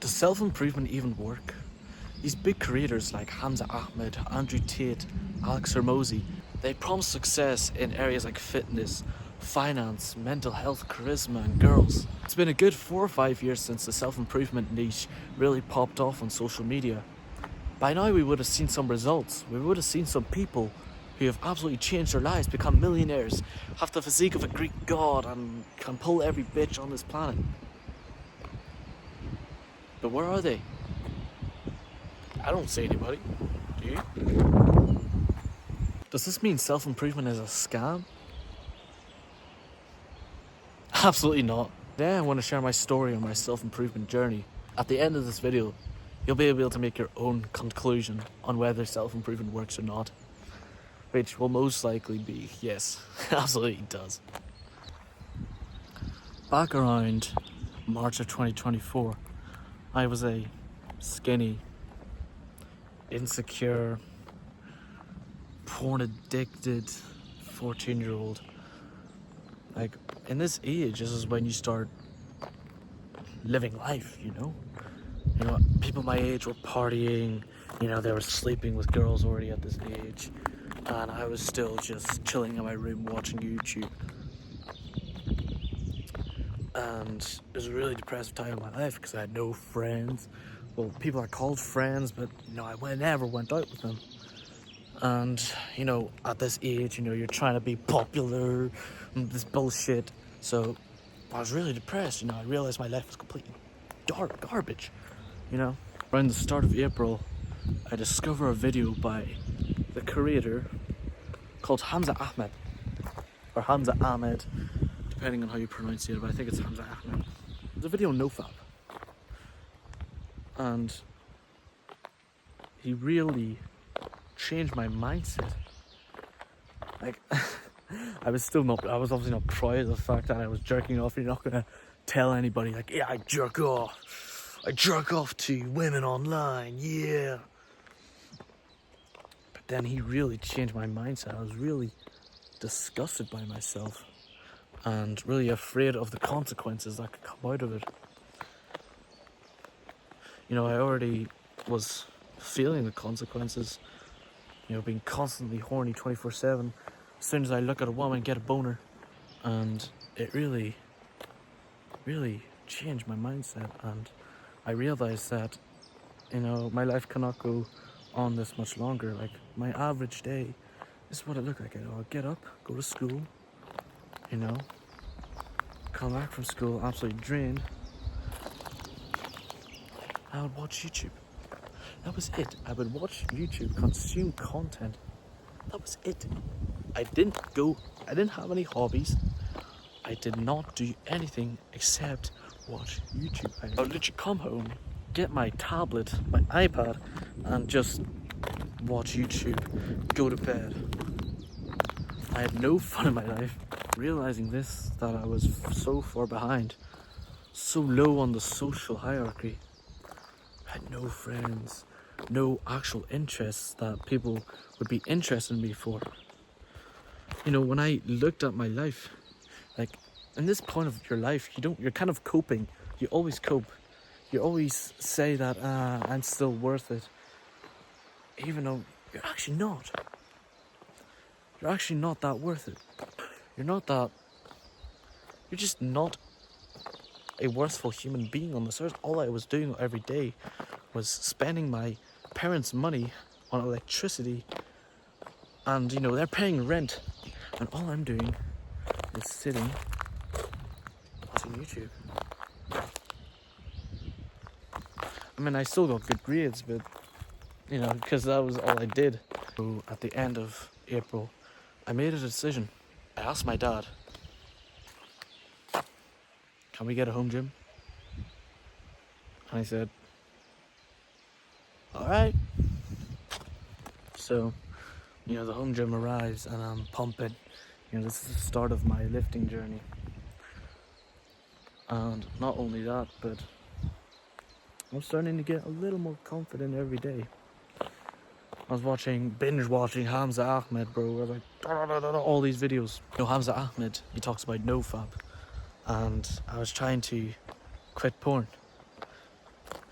Does self-improvement even work? These big creators like Hamza Ahmed, Andrew Tate, Alex Hormozy, they promise success in areas like fitness, finance, mental health, charisma, and girls. It's been a good 4 or 5 years since the self-improvement niche really popped off on social media. By now we would have seen some results. We would have seen some people who have absolutely changed their lives, become millionaires, have the physique of a Greek god, and can pull every bitch on this planet. But where are they? I don't see anybody. Do you? Does this mean self-improvement is a scam? Absolutely not. Today I want to share my story on my self-improvement journey. At the end of this video, you'll be able to make your own conclusion on whether self-improvement works or not. Which will most likely be yes, absolutely does. Back around March of 2024, I was a skinny, insecure, porn addicted 14-year-old. Like, in this age, this is when you start living life, you know? People my age were partying, they were sleeping with girls already at this age. And I was still just chilling in my room watching YouTube. And it was a really depressive time in my life because I had no friends. Well, people I called friends, but I never went out with them. And at this age, you're trying to be popular and this bullshit. So I was really depressed. I realized my life was completely garbage. Around the start of April, I discover a video by the creator called Hamza Ahmed, or Hamza Ahmed, depending on how you pronounce it, but I think it's Hamza Ahmed. It's a video on NoFap. And he really changed my mindset. Like, I was obviously not proud of the fact that I was jerking off. You're not gonna tell anybody, like, yeah, I jerk off to women online, yeah. But then he really changed my mindset. I was really disgusted by myself and really afraid of the consequences that could come out of it. I already was feeling the consequences, being constantly horny 24/7. As soon as I look at a woman, get a boner. And it really changed my mindset. And I realized that, my life cannot go on this much longer. Like, my average day, this is what it looked like. I'll get up, go to school, come back from school absolutely drained. I would watch YouTube. That was it. I would watch YouTube, consume content. That was it. I didn't have any hobbies. I did not do anything except watch YouTube. I would literally come home, get my tablet, my iPad, and just watch YouTube, go to bed. I had no fun in my life. Realizing this, that I was so far behind, so low on the social hierarchy. I had no friends, no actual interests that people would be interested in me for. When I looked at my life, like, in this point of your life, you're kind of coping. You always cope. You always say that, I'm still worth it. Even though you're actually not. You're actually not that worth it. You're just not a worthful human being on this earth. All I was doing every day was spending my parents' money on electricity. And, they're paying rent. And all I'm doing is sitting watching YouTube. I mean, I still got good grades, but, because that was all I did. So at the end of April, I made a decision. I asked my dad, can we get a home gym? And he said, all right. So, the home gym arrives and I'm pumping. This is the start of my lifting journey. And not only that, but I'm starting to get a little more confident every day. I was binge watching Hamza Ahmed, bro. I was like, all these videos. Hamza Ahmed, he talks about NoFap. And I was trying to quit porn.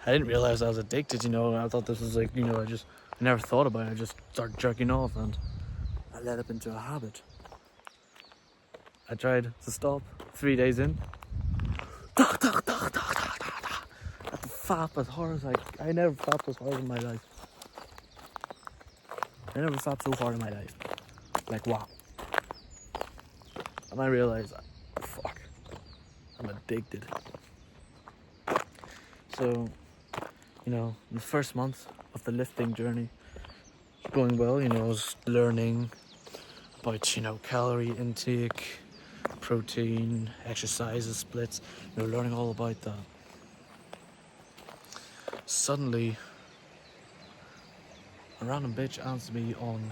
I didn't realize I was addicted, you know. I thought this was like, you know, I never thought about it. I just started jerking off and I led up into a habit. I tried to stop 3 days in. At the fap as hard as I never fapped as hard in my life. I never fapped so hard in my life. Like, wow. And I realized, fuck, I'm addicted. So, you know, the first month of the lifting journey was going well. You know, I was learning about, you know, calorie intake, protein, exercises, splits, you know, learning all about that. Suddenly, a random bitch adds me on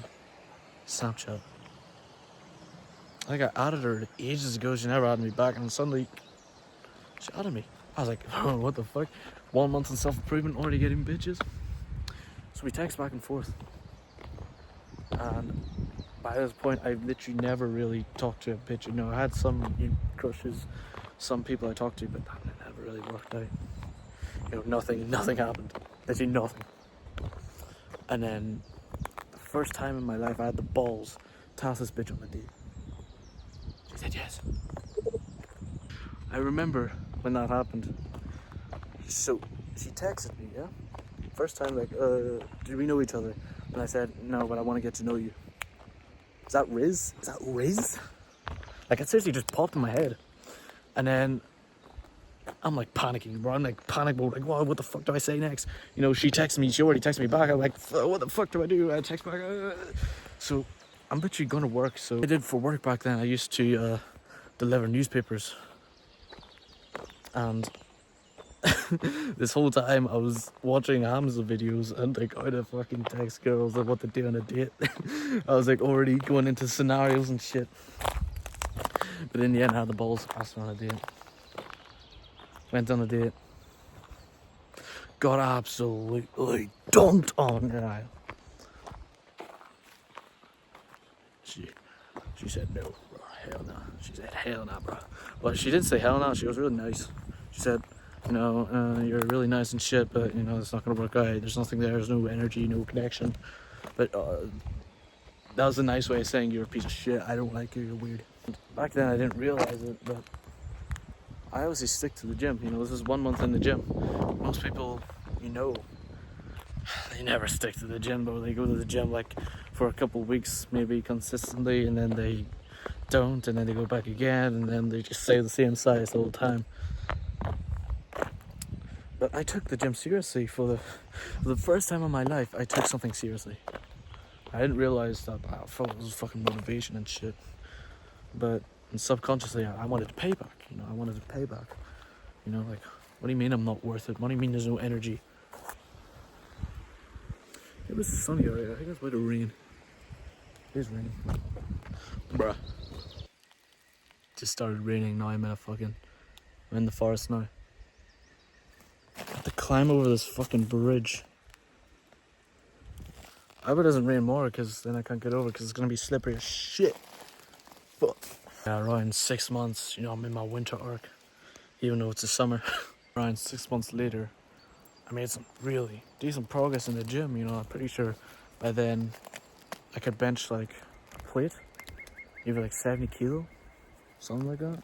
Snapchat. I think I added her ages ago, she never added me back, and suddenly, she added me. I was like, oh, what the fuck? 1 month in self-improvement, already getting bitches? So we text back and forth. And by this point, I've literally never really talked to a bitch. You know, I had some crushes, some people I talked to, but that never really worked out. You know, nothing happened. Literally nothing. And then, the first time in my life, I had the balls to ask this bitch on a date. She said yes. I remember when that happened. So, she texted me, yeah? First time, like, did we know each other? And I said, no, but I want to get to know you. Is that Riz? Is that Riz? Like, it seriously just popped in my head. And then I'm like panicking, bro. I'm like panic mode. Like, what the fuck do I say next? You know, she texted me. She already texted me back. I'm like, what the fuck do I do? I text back. So I'm literally going to work. So I did for work back then. I used to deliver newspapers. And this whole time I was watching Hamza videos and like how to fucking text girls and what to do on a date. I was like already going into scenarios and shit. But in the end I had the balls to ask her on a date. Went on a date. Got absolutely dunked on. Yeah. She said no, bro. Hell no. She said hell no, bro. Well, she didn't say hell no. She was really nice. She said, you know, you're really nice and shit, but you know it's not gonna work out. There's nothing there. There's no energy, no connection. But that was a nice way of saying you're a piece of shit. I don't like you. You're weird. Back then I didn't realize it, but I obviously stick to the gym. You know, this is 1 month in the gym. Most people, you know, they never stick to the gym, but they go to the gym like for a couple of weeks, maybe consistently, and then they don't, and then they go back again, and then they just stay the same size the whole time. But I took the gym seriously for the first time in my life. I took something seriously. I didn't realize that I felt it was fucking motivation and shit, but subconsciously I wanted to pay back. You know, I wanted to pay back. You know, like, what do you mean I'm not worth it? What do you mean there's no energy? It was sunny already. I think it's about to rain. It is raining. Bruh. Just started raining. Now I'm in the forest now. I have to climb over this fucking bridge. I hope it doesn't rain more, because then I can't get over, because it's going to be slippery as shit. Fuck. Yeah, around 6 months, you know, I'm in my winter arc, even though it's the summer. Around 6 months later, I made some really decent progress in the gym. You know, I'm pretty sure by then I could bench like a plate, maybe like 70 kilo, something like that.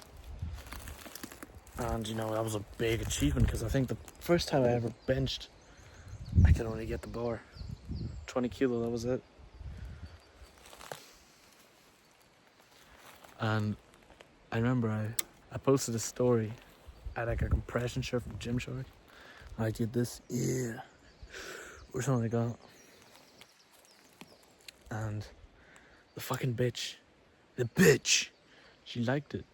And you know, that was a big achievement, because I think the first time I ever benched, I could only get the bar 20 kilo, that was it. And I remember I posted a story. I had like a compression shirt from Gymshark. I did this, yeah, or something like that. And the fucking bitch, she liked it.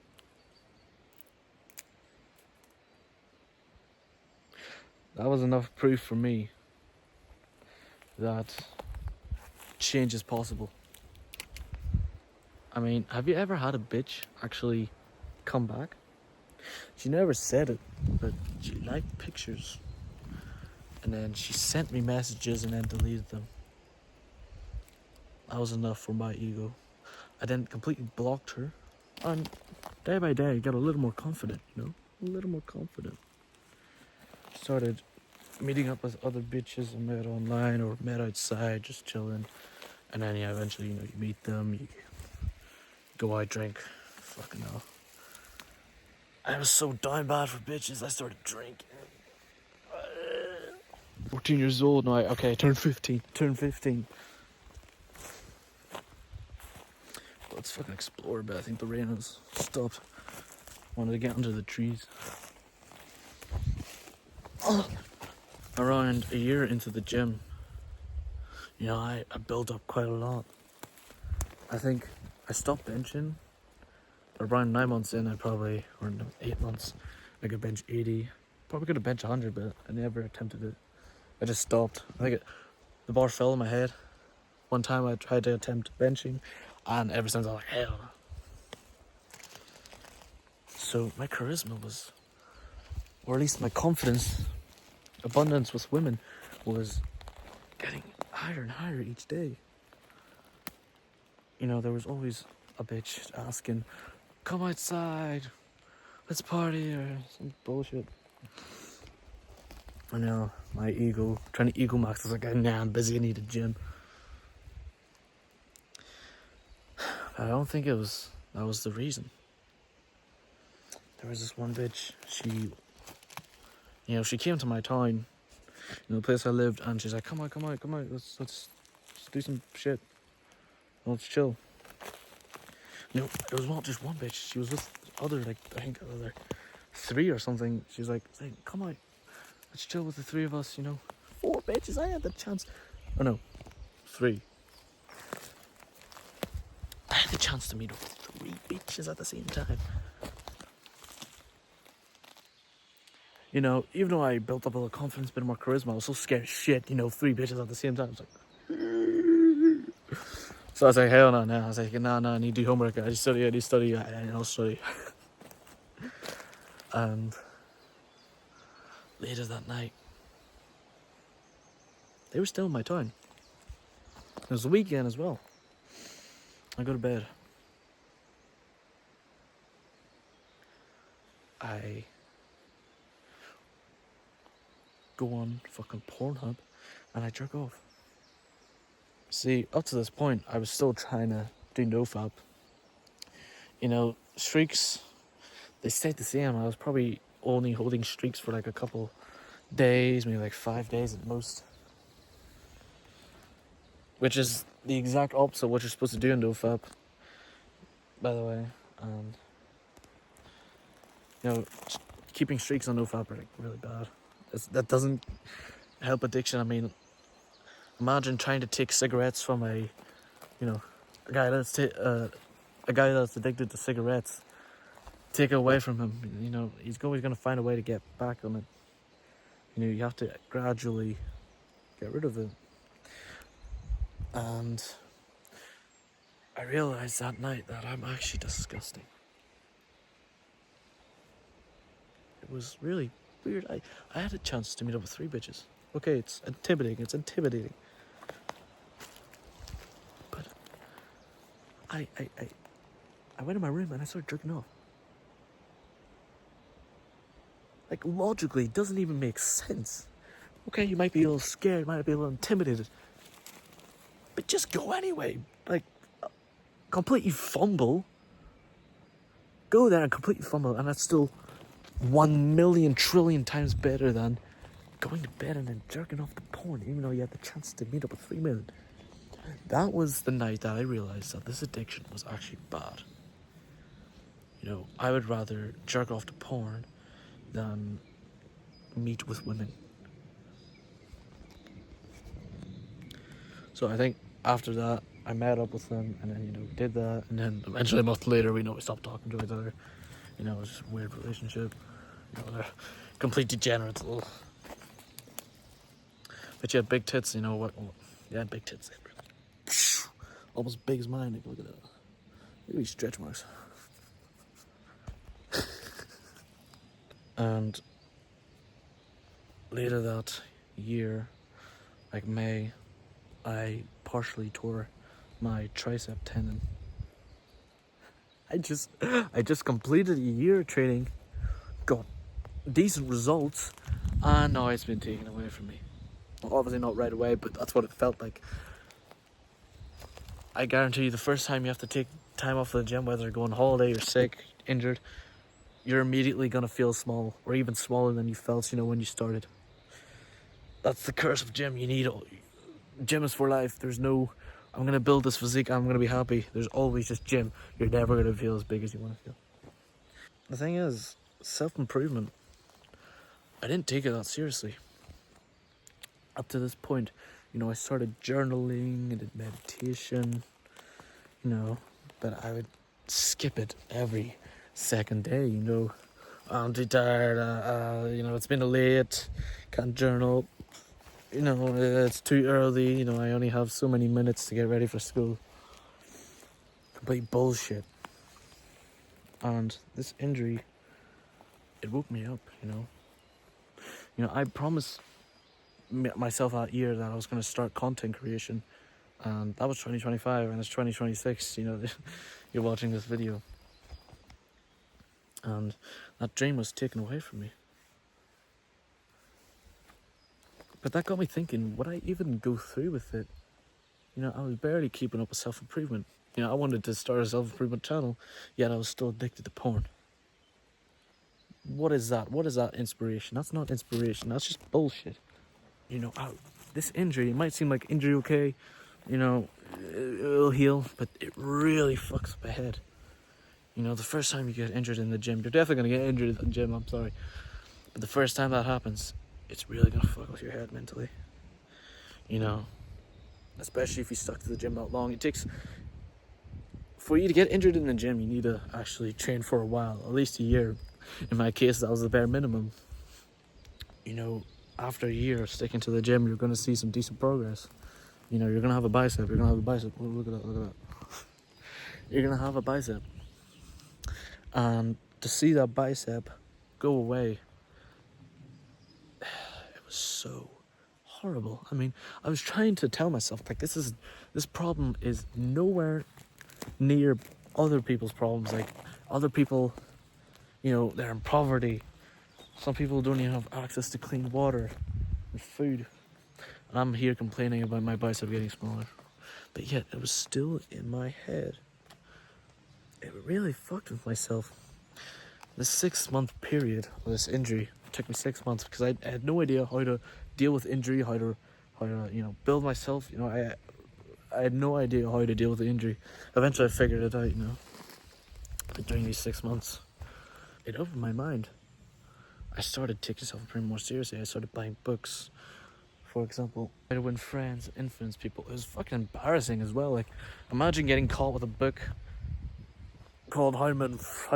That was enough proof for me that change is possible. I mean, have you ever had a bitch actually come back? She never said it, but she liked pictures. And then she sent me messages and then deleted them. That was enough for my ego. I then completely blocked her. And day by day, I got a little more confident, you know? A little more confident. Started meeting up with other bitches I met online or met outside, just chilling. And then yeah, eventually, you meet them, you go out, drink. Fucking hell. I was so down bad for bitches, I started drinking. 14 years old now. Okay, turn 15. Let's fucking explore, but I think the rain has stopped. Wanted to get under the trees. Around a year into the gym, I built up quite a lot. I think I stopped benching. Around 9 months in, or 8 months, I could bench 80. Probably could have benched 100, but I never attempted it. I just stopped. I think the bar fell in my head. One time I tried to attempt benching, and ever since I was like, hell no. So my charisma was, or at least my confidence, abundance with women was getting higher and higher each day. There was always a bitch asking, come outside, let's party, or some bullshit. I know, my ego, trying to ego max, I was like, nah, I'm busy, I need a gym. I don't think that was the reason. There was this one bitch, she came to my town, the place I lived, and she's like, come on, let's do some shit. Let's chill. It was not just one bitch, she was with other 3 or something. She's like, come on, let's chill with the 3 of us, 4 bitches, I had the chance. Oh no, 3. I had the chance to meet up with 3 bitches at the same time. Even though I built up a little confidence, a bit more charisma, I was so scared as shit, 3 bitches at the same time. I was like, so I was like, hell no, I was like, nah, I need to do homework, I need to study, I'll study. And later that night, they were still in my town. It was the weekend as well. I go to bed. I go on fucking Pornhub and I jerk off. See, up to this point, I was still trying to do nofap. Streaks, they stayed the same. I was probably only holding streaks for like a couple days, maybe like 5 days at most. Which is the exact opposite of what you're supposed to do in nofap, by the way. Keeping streaks on nofap are like really bad. That doesn't help addiction. I mean, imagine trying to take cigarettes from a guy that's addicted to cigarettes. Take it away from him. He's always going to find a way to get back on it. You have to gradually get rid of it. And I realized that night that I'm actually disgusting. It was really weird. I had a chance to meet up with 3 bitches. Okay, it's intimidating. But I went in my room and I started jerking off. Like, logically, it doesn't even make sense. Okay, you might be a little scared, you might be a little intimidated. But just go anyway. Like, completely fumble. Go there and completely fumble, and that's still 1,000,000 trillion times better than going to bed and then jerking off the porn, even though you had the chance to meet up with 3 million. That was the night that I realized that this addiction was actually bad. I would rather jerk off to porn than meet with women. So I think after that, I met up with them, and then, did that, and then eventually a month later, we stopped talking to each other. It was just a weird relationship. They're complete degenerates. Ugh. But she had big tits, what? Yeah, big tits. Almost big as mine. Like, look at that. Look at these stretch marks. And later that year, like May, I partially tore my tricep tendon. I just completed a year of training, got decent results, And now it's been taken away from me. Well, obviously not right away, but that's what it felt like. I guarantee you, the first time you have to take time off of the gym, whether you're going on holiday, you're sick, injured, you're immediately gonna feel small, or even smaller than you felt, when you started. That's the curse of gym. Gym is for life. There's no, I'm gonna build this physique, I'm gonna be happy. There's always just gym. You're never gonna feel as big as you want to feel. The thing is, self-improvement, I didn't take it that seriously. Up to this point, I started journaling and did meditation, but I would skip it every second day, I'm too tired, it's been late, can't journal, it's too early, I only have so many minutes to get ready for school. Complete bullshit. And this injury, it woke me up, I promised myself that year that I was going to start content creation, and that was 2025, and it's 2026, you're watching this video, and that dream was taken away from me. But that got me thinking, would I even go through with it? I was barely keeping up with self-improvement. I wanted to start a self-improvement channel, yet I was still addicted to porn. What is that? What is that inspiration? That's not inspiration, that's just bullshit. This injury, it might seem like injury okay, it'll heal, but it really fucks up my head. The first time you get injured in the gym, you're definitely going to get injured in the gym, I'm sorry. But the first time that happens, it's really going to fuck with your head mentally. Especially if you stuck to the gym that long. For you to get injured in the gym, you need to actually train for a while, at least a year. In my case, that was the bare minimum. After a year of sticking to the gym, you're going to see some decent progress. You're going to have a bicep. You're going to have a bicep. Oh, look at that. You're going to have a bicep. And to see that bicep go away, it was so horrible. I was trying to tell myself, like, this problem is nowhere near other people's problems. Like, other people, they're in poverty. Some people don't even have access to clean water and food. And I'm here complaining about my bicep getting smaller. But yet, it was still in my head. It really fucked with myself. This 6-month period of this injury took me 6 months because I had no idea how to deal with injury, how to build myself. I had no idea how to deal with the injury. Eventually I figured it out, But during these 6 months, it opened my mind. I started taking self-improvement more seriously. I started buying books. For example, How to Win Friends, Influence People. It was fucking embarrassing as well. Like, imagine getting caught with a book called How to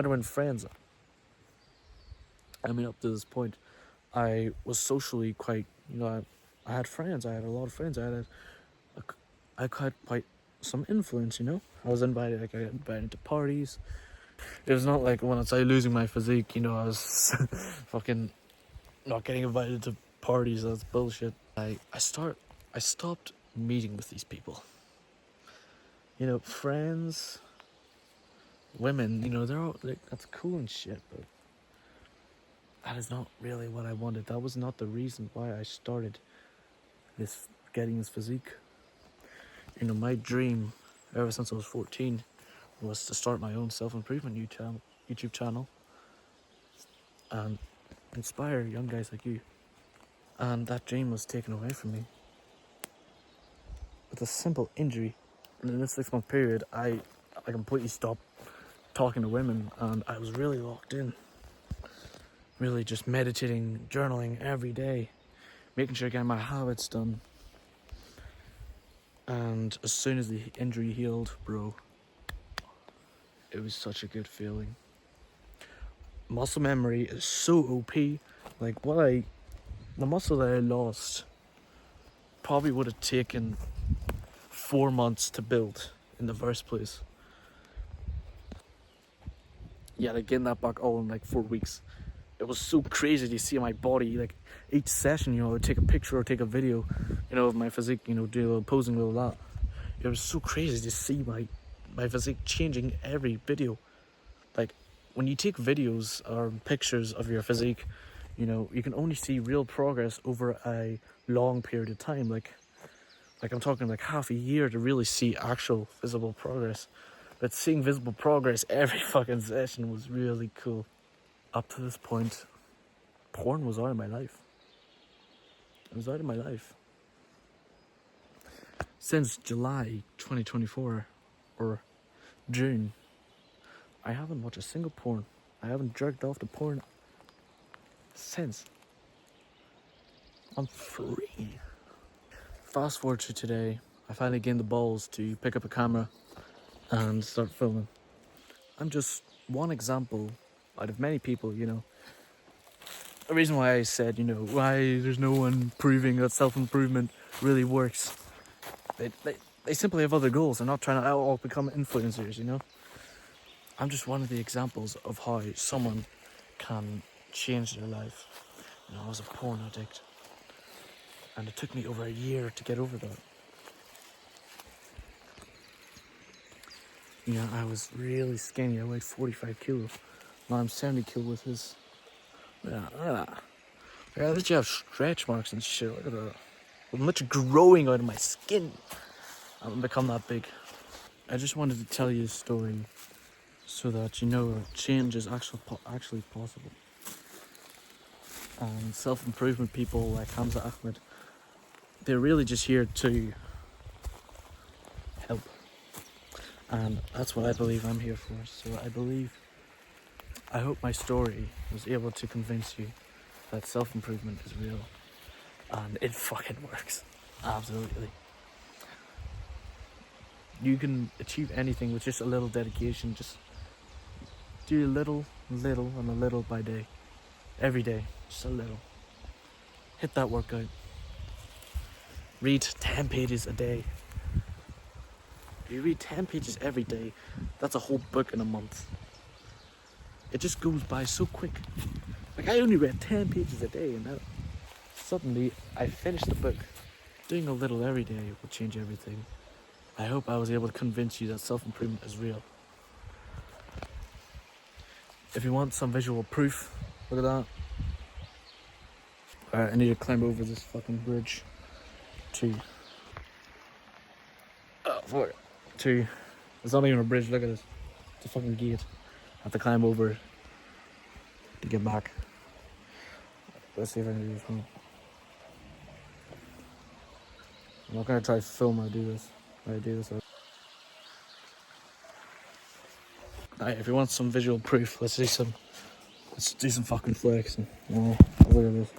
Win Friends. Up to this point, I was socially quite, I had friends. I had a lot of friends. I had quite some influence, I was invited, I got invited to parties. It was not like when I started losing my physique, I was fucking not getting invited to parties. That's bullshit. I stopped meeting with these people. Friends, women, they're all like, that's cool and shit, but that is not really what I wanted. That was not the reason why I started getting this physique. My dream ever since I was 14 was to start my own self-improvement YouTube channel and inspire young guys like you. And that dream was taken away from me with a simple injury. And in this 6-month period, I completely stopped talking to women, and I was really locked in. Really just meditating, journaling every day, making sure I get my habits done. And as soon as the injury healed, bro, it was such a good feeling. Muscle memory is so OP. Like, the muscle that I lost probably would have taken 4 months to build in the first place. Yeah, to gain that back all in like 4 weeks. It was so crazy to see my body, like each session, I would take a picture or take a video, of my physique, do a little posing, a little that. It was so crazy to see my physique changing every video. Like, when you take videos or pictures of your physique, You know, you can only see real progress over a long period of time. Like I'm talking like half a year to really see actual visible progress. But seeing visible progress every fucking session was really cool. Up to this point, porn was out of my life. It was out of my life. Since July 2024, or June, I haven't watched a single porn. I haven't jerked off to porn since. I'm free. Fast forward to today, I finally gained the balls to pick up a camera and start filming. I'm just one example out of many people, you know. The reason why I said, you know, why there's no one proving that self-improvement really works. They simply have other goals. They're not trying to all become influencers, you know. I'm just one of the examples of how someone can change their life. You know, I was a porn addict, and it took me over a year to get over that. You know, I was really skinny. I weighed 45 kilos. Now I'm 70 kilos with this. Yeah, I literally have stretch marks and shit. Look at that. I'm literally growing out of my skin. I've become that big. I just wanted to tell you a story so that you know change is actually possible. And self-improvement people like Hamza Ahmed, they're really just here to help. And that's what I believe I'm here for. So I hope my story was able to convince you that self-improvement is real. And it fucking works. Absolutely. You can achieve anything with just a little dedication. Just do a little, and a little by day. Every day, just a little. Hit that workout. Read 10 pages a day. If you read 10 pages every day, that's a whole book in a month. It just goes by so quick. Like, I only read 10 pages a day, and now suddenly I finished the book. Doing a little every day will change everything. I hope I was able to convince you that self-improvement is real. If you want some visual proof, look at that. Alright, I need to climb over this fucking bridge to... Oh, fuck. To... It's not even a bridge, look at this. It's a fucking gate. I have to climb over to get back. Let's see if I can do this one. I'm not gonna try to film or do this. Alright, if you want some visual proof, let's do some fucking flexing. Oh, look at this.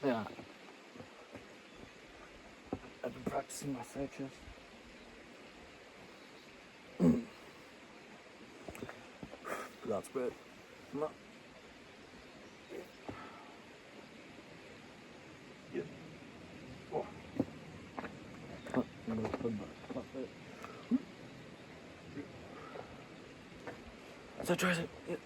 Yeah. I've been practicing my side chest. That's great. Come on. Yeah. Oh. I'm gonna put that there. So try it. Yeah.